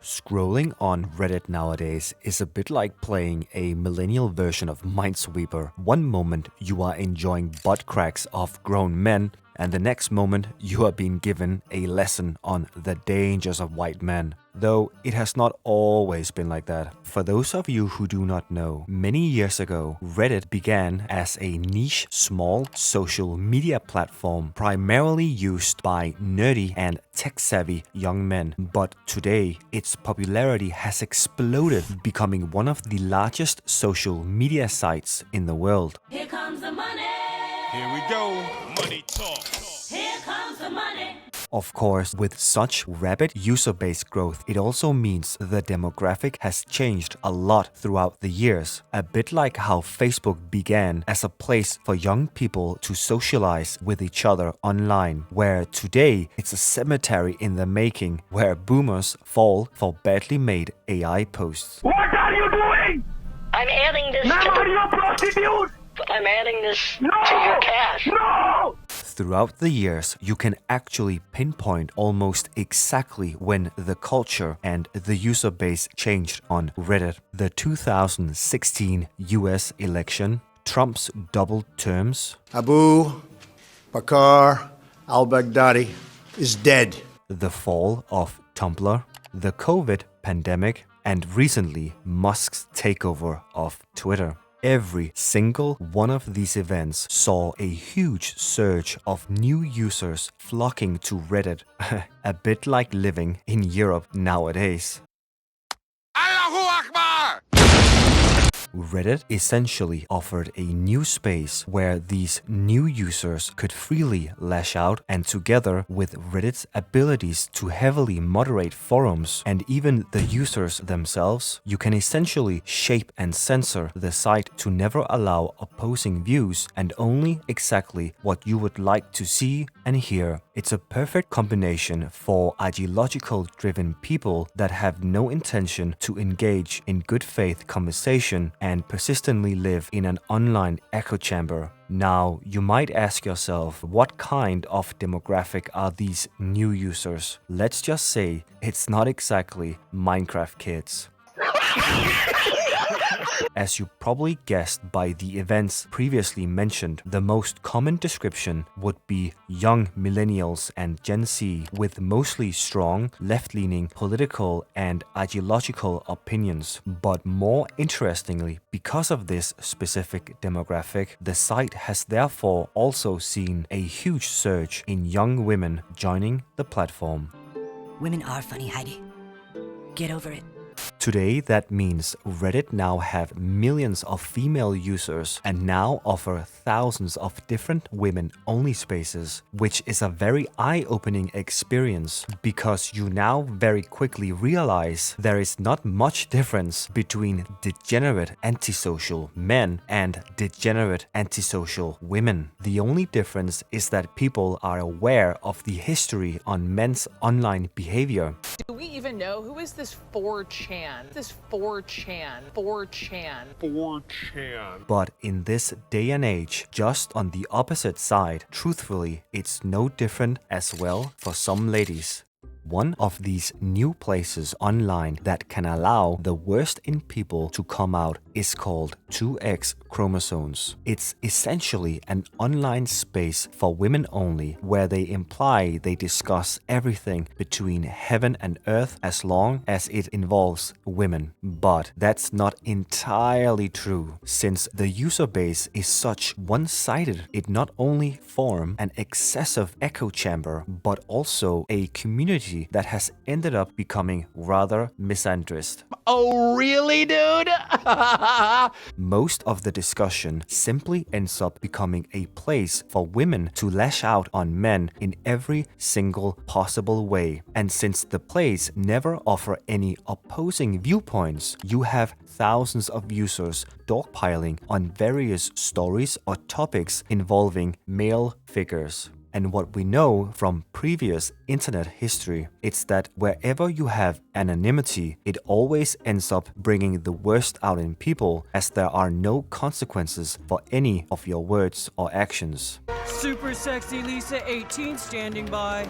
Scrolling on Reddit nowadays is a bit like playing a millennial version of Minesweeper. One moment you are enjoying butt cracks of grown men, and the next moment you are being given a lesson on the dangers of white men. Though it has not always been like that. For those of you who do not know, many years ago, Reddit began as a niche, small social media platform primarily used by nerdy and tech-savvy young men. But today, its popularity has exploded, becoming one of the largest social media sites in the world. Here comes the money. Here we go. Money talk. Here comes the money. Of course, with such rapid user base growth, it also means the demographic has changed a lot throughout the years. A bit like how Facebook began as a place for young people to socialize with each other online, where today it's a cemetery in the making where boomers fall for badly made AI posts. What are you doing? I'm adding this Now to are you a prostitute? I'm adding this No! to your cache. No! Throughout the years, you can actually pinpoint almost exactly when the culture and the user base changed on Reddit. The 2016 US election, Trump's double terms, Abu Bakr al-Baghdadi is dead. the fall of Tumblr, the COVID pandemic, and recently Musk's takeover of Twitter. Every single one of these events saw a huge surge of new users flocking to Reddit, a bit like living in Europe nowadays. Allahu Akbar! Reddit essentially offered a new space where these new users could freely lash out, and together with Reddit's abilities to heavily moderate forums and even the users themselves, you can essentially shape and censor the site to never allow opposing views and only exactly what you would like to see and hear. It's a perfect combination for ideological-driven people that have no intention to engage in good faith conversation and persistently live in an online echo chamber. Now, you might ask yourself, what kind of demographic are these new users? Let's just say it's not exactly Minecraft kids. As you probably guessed by the events previously mentioned, the most common description would be young millennials and Gen Z with mostly strong, left-leaning political and ideological opinions. But more interestingly, because of this specific demographic, the site has therefore also seen a huge surge in young women joining the platform. Women are funny, Heidi. Get over it. Today, that means Reddit now have millions of female users and now offer thousands of different women-only spaces, which is a very eye-opening experience because you now very quickly realize there is not much difference between degenerate antisocial men and degenerate antisocial women. The only difference is that people are aware of the history on men's online behavior. Do we even know who is this 4chan? This 4chan. But in this day and age, just on the opposite side, truthfully, it's no different as well for some ladies. One of these new places online that can allow the worst in people to come out is called 2X chromosomes. It's essentially an online space for women only, where they imply they discuss everything between heaven and earth as long as it involves women. But that's not entirely true, since the user base is such one-sided. It not only forms an excessive echo chamber, but also a community that has ended up becoming rather misandrist. Oh, really, dude? Most of the discussion simply ends up becoming a place for women to lash out on men in every single possible way. And since the place never offer any opposing viewpoints, you have thousands of users dogpiling on various stories or topics involving male figures. And what we know from previous internet history, it's that wherever you have anonymity, it always ends up bringing the worst out in people, as there are no consequences for any of your words or actions. Super sexy Lisa 18 standing by.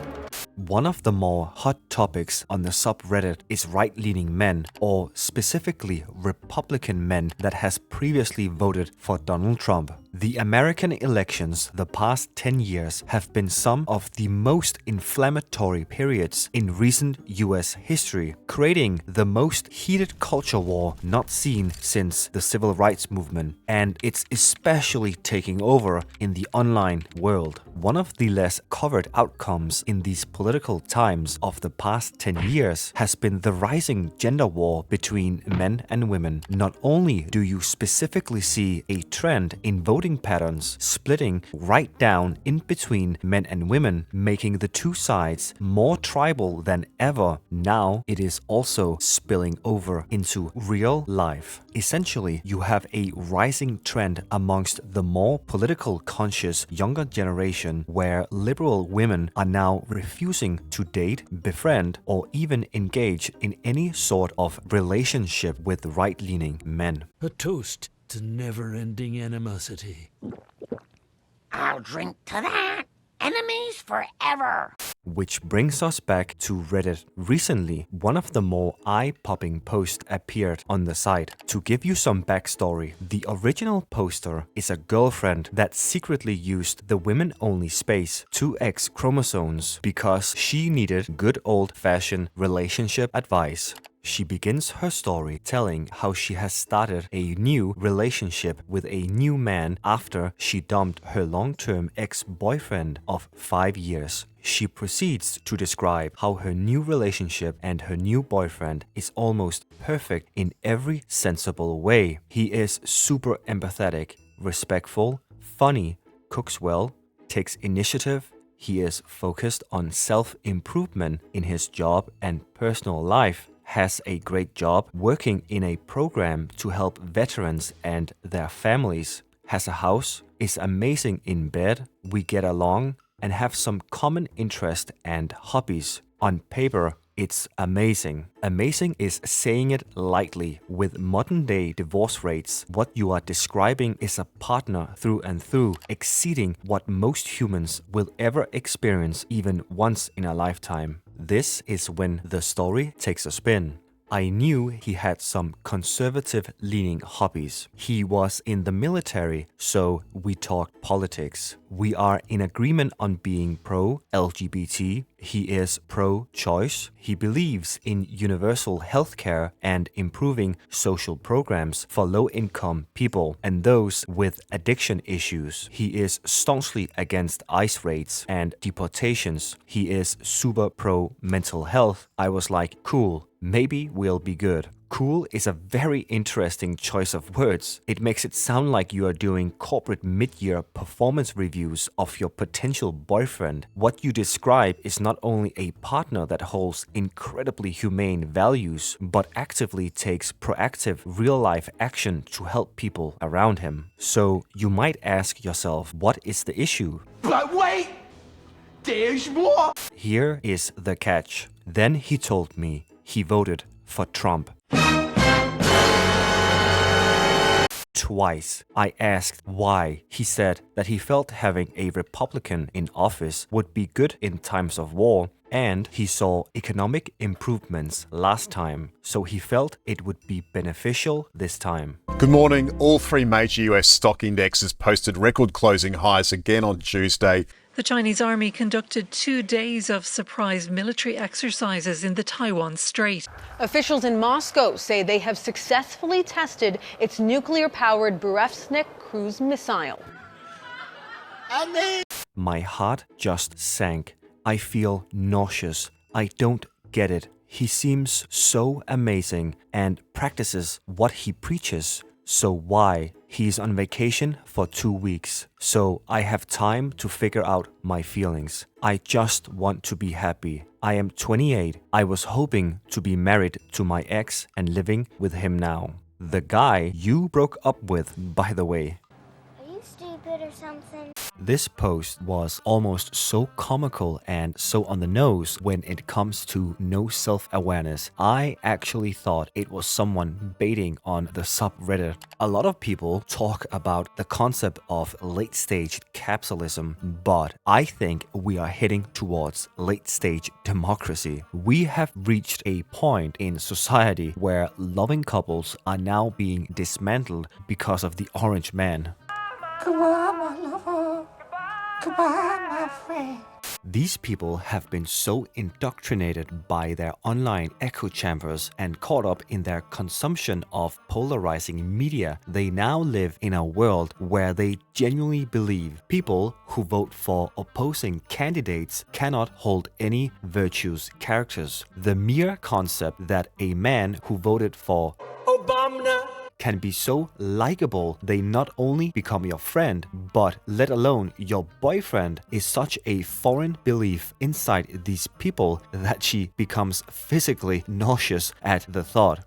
One of the more hot topics on the subreddit is right-leaning men, or specifically Republican men that has previously voted for Donald Trump. The American elections the past 10 years have been some of the most inflammatory periods in recent US history, creating the most heated culture war not seen since the civil rights movement, and it's especially taking over in the online world. One of the less covered outcomes in these political times of the past 10 years has been the rising gender war between men and women. Not only do you specifically see a trend in voting patterns splitting right down in between men and women, making the two sides more tribal than ever, now it is also spilling over into real life. Essentially, you have a rising trend amongst the more political conscious younger generation where liberal women are now refusing to date, befriend, or even engage in any sort of relationship with right-leaning men. A toast to never-ending animosity. I'll drink to that. Enemies forever. Which brings us back to Reddit. Recently, one of the more eye-popping posts appeared on the site. To give you some backstory, the original poster is a girlfriend that secretly used the women-only space 2X chromosomes because she needed good old-fashioned relationship advice. She begins her story telling how she has started a new relationship with a new man after she dumped her long-term ex-boyfriend of 5 years. She proceeds to describe how her new relationship and her new boyfriend is almost perfect in every sensible way. He is super empathetic, respectful, funny, cooks well, takes initiative. He is focused on self-improvement in his job and personal life, has a great job working in a program to help veterans and their families, has a house, is amazing in bed, we get along, and have some common interest and hobbies. On paper, it's amazing. Amazing is saying it lightly. With modern-day divorce rates, what you are describing is a partner through and through, exceeding what most humans will ever experience even once in a lifetime. This is when the story takes a spin. I knew he had some conservative-leaning hobbies. He was in the military, so we talked politics. We are in agreement on being pro-LGBT. He is pro-choice. He believes in universal healthcare and improving social programs for low-income people and those with addiction issues. He is staunchly against ICE raids and deportations. He is super pro-mental health. I was like, cool. Maybe we'll be good. Cool is a very interesting choice of words. It makes it sound like you are doing corporate mid-year performance reviews of your potential boyfriend. What you describe is not only a partner that holds incredibly humane values, but actively takes proactive real-life action to help people around him. So you might ask yourself, what is the issue? But wait! There's more! Here is the catch. Then he told me he voted for Trump. Twice. I asked why. He said that he felt having a Republican in office would be good in times of war, and he saw economic improvements last time, so he felt it would be beneficial this time. Good morning. All three major US stock indexes posted record closing highs again on Tuesday. The Chinese army conducted 2 days of surprise military exercises in the Taiwan Strait. Officials in Moscow say they have successfully tested its nuclear-powered Burevestnik cruise missile. My heart just sank. I feel nauseous. I don't get it. He seems so amazing and practices what he preaches. So why? He's on vacation for 2 weeks, so I have time to figure out my feelings. I just want to be happy. I am 28. I was hoping to be married to my ex and living with him now. The guy you broke up with, by the way. Are you stupid or something? This post was almost so comical and so on the nose when it comes to no self-awareness. I actually thought it was someone baiting on the subreddit. A lot of people talk about the concept of late-stage capitalism, but I think we are heading towards late-stage democracy. We have reached a point in society where loving couples are now being dismantled because of the orange man. Goodbye, my lover. Goodbye, my friend. These people have been so indoctrinated by their online echo chambers and caught up in their consumption of polarizing media, they now live in a world where they genuinely believe people who vote for opposing candidates cannot hold any virtuous characters. The mere concept that a man who voted for Obama can be so likable they not only become your friend, but let alone your boyfriend is such a foreign belief inside these people that she becomes physically nauseous at the thought.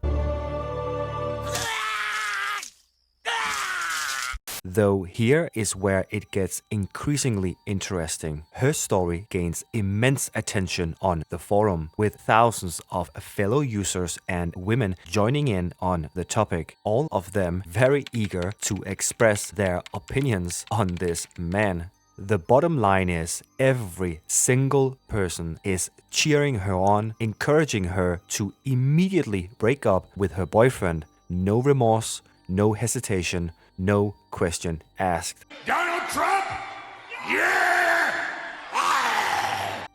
Though here is where it gets increasingly interesting. Her story gains immense attention on the forum, with thousands of fellow users and women joining in on the topic, all of them very eager to express their opinions on this man. The bottom line is, every single person is cheering her on, encouraging her to immediately break up with her boyfriend. No remorse, no hesitation, no question asked. Donald Trump? Yeah!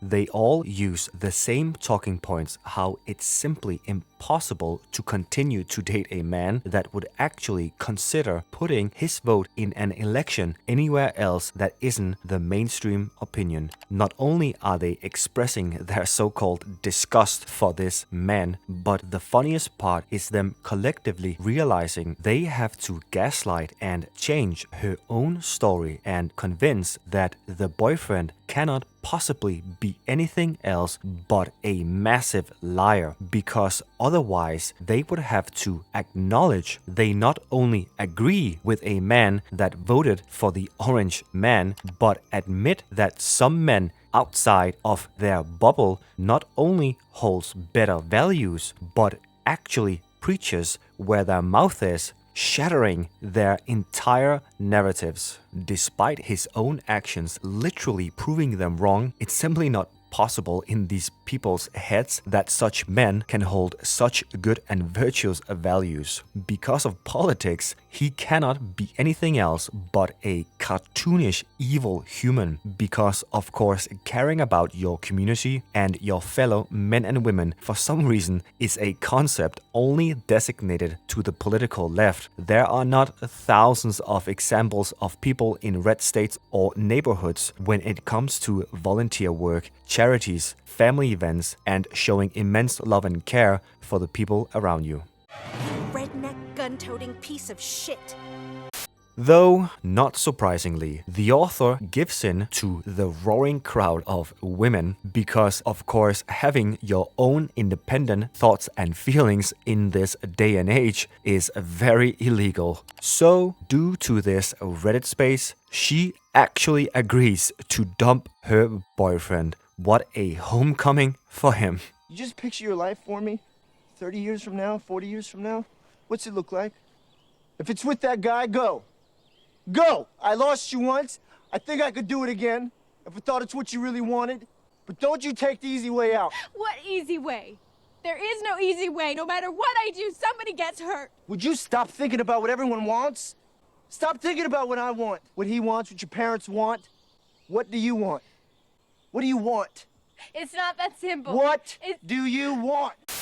They all use the same talking points, how it's simply impossible to continue to date a man that would actually consider putting his vote in an election anywhere else that isn't the mainstream opinion. Not only are they expressing their so-called disgust for this man, but the funniest part is them collectively realizing they have to gaslight and change her own story and convince that the boyfriend cannot possibly be anything else but a massive liar, because otherwise they would have to acknowledge they not only agree with a man that voted for the orange man, but admit that some men outside of their bubble not only holds better values, but actually preaches where their mouth is, shattering their entire narratives. Despite his own actions literally proving them wrong, it's simply not possible in these people's heads that such men can hold such good and virtuous values. Because of politics, he cannot be anything else but a cartoonish evil human. Because of course, caring about your community and your fellow men and women for some reason is a concept only designated to the political left. There are not thousands of examples of people in red states or neighborhoods when it comes to volunteer work, charities, family events, and showing immense love and care for the people around you. Redneck gun-toting piece of shit. Though, not surprisingly, the author gives in to the roaring crowd of women because, of course, having your own independent thoughts and feelings in this day and age is very illegal. So, due to this Reddit space, she actually agrees to dump her boyfriend. What a homecoming for him. You just picture your life for me? 30 years from now, 40 years from now? What's it look like? If it's with that guy, go. Go! I lost you once. I think I could do it again. If I thought it's what you really wanted. But don't you take the easy way out. What easy way? There is no easy way. No matter what I do, somebody gets hurt. Would you stop thinking about what everyone wants? Stop thinking about what I want, what he wants, what your parents want. What do you want? What do you want? It's not that simple. What do you want?